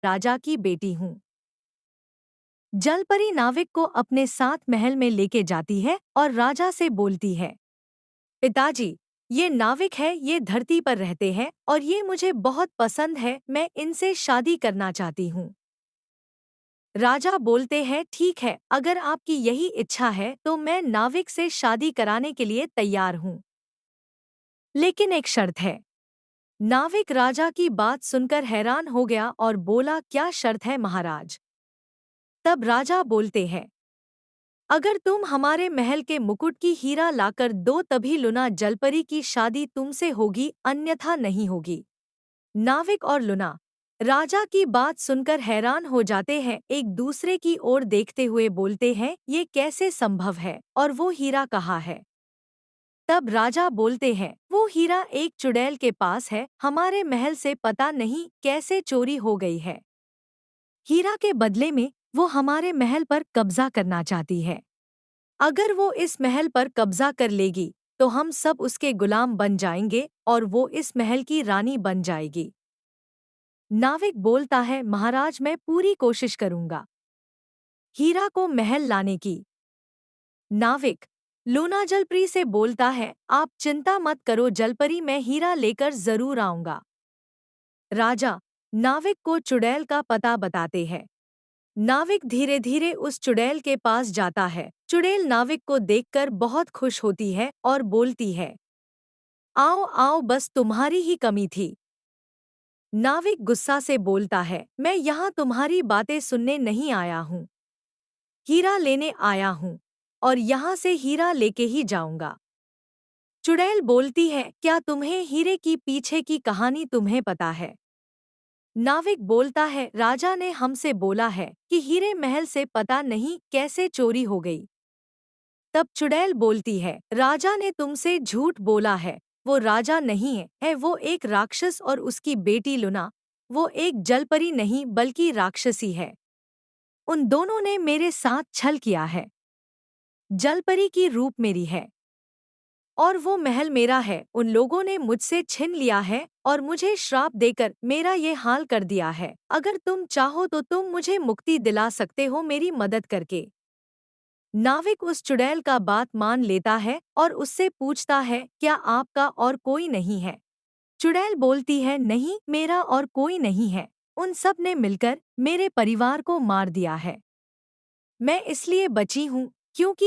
राजा की बेटी हूँ। जलपरी नाविक को अपने साथ महल में लेके जाती है और राजा से बोलती है, पिताजी, ये नाविक है, ये धरती पर रहते हैं और ये मुझे बहुत पसंद है, मैं इनसे शादी करना चाहती हूँ। राजा बोलते हैं, ठीक है, अगर आपकी यही इच्छा है तो मैं नाविक से शादी कराने के लिए तैयार हूँ। लेकिन एक शर्त है। नाविक राजा की बात सुनकर हैरान हो गया और बोला, क्या शर्त है महाराज? तब राजा बोलते हैं, अगर तुम हमारे महल के मुकुट की हीरा लाकर दो तभी लुना जलपरी की शादी तुमसे होगी, अन्यथा नहीं होगी। नाविक और लुना राजा की बात सुनकर हैरान हो जाते हैं, एक दूसरे की ओर देखते हुए बोलते हैं, ये कैसे संभव है और वो हीरा कहाँ है? तब राजा बोलते हैं, वो हीरा एक चुड़ैल के पास है, हमारे महल से पता नहीं कैसे चोरी हो गई है। हीरा के बदले में वो हमारे महल पर कब्जा करना चाहती है। अगर वो इस महल पर कब्जा कर लेगी तो हम सब उसके गुलाम बन जाएंगे और वो इस महल की रानी बन जाएगी। नाविक बोलता है, महाराज मैं पूरी कोशिश करूंगा हीरा को महल लाने की। नाविक लूना जलपरी से बोलता है, आप चिंता मत करो जलपरी, मैं हीरा लेकर जरूर आऊंगा। राजा नाविक को चुड़ैल का पता बताते हैं। नाविक धीरे धीरे उस चुड़ैल के पास जाता है। चुड़ैल नाविक को देखकर बहुत खुश होती है और बोलती है, आओ आओ, बस तुम्हारी ही कमी थी। नाविक गुस्सा से बोलता है, मैं यहाँ तुम्हारी बातें सुनने नहीं आया हूँ, हीरा लेने आया हूँ और यहाँ से हीरा लेके ही जाऊंगा। चुड़ैल बोलती है, क्या तुम्हें हीरे की पीछे की कहानी तुम्हें पता है? नाविक बोलता है, राजा ने हमसे बोला है कि हीरे महल से पता नहीं कैसे चोरी हो गई। तब चुड़ैल बोलती है, राजा ने तुमसे झूठ बोला है, वो राजा नहीं है वो एक राक्षस और उसकी बेटी लुना, वो एक जलपरी नहीं बल्कि राक्षसी है। उन दोनों ने मेरे साथ छल किया है। जलपरी की रूप मेरी है और वो महल मेरा है, उन लोगों ने मुझसे छीन लिया है और मुझे श्राप देकर मेरा ये हाल कर दिया है। अगर तुम चाहो तो तुम मुझे मुक्ति दिला सकते हो मेरी मदद करके। नाविक उस चुड़ैल का बात मान लेता है और उससे पूछता है, क्या आपका और कोई नहीं है? चुड़ैल बोलती है, नहीं, मेरा और कोई नहीं है, उन सब ने मिलकर मेरे परिवार को मार दिया है। मैं इसलिए बची हूँ क्योंकि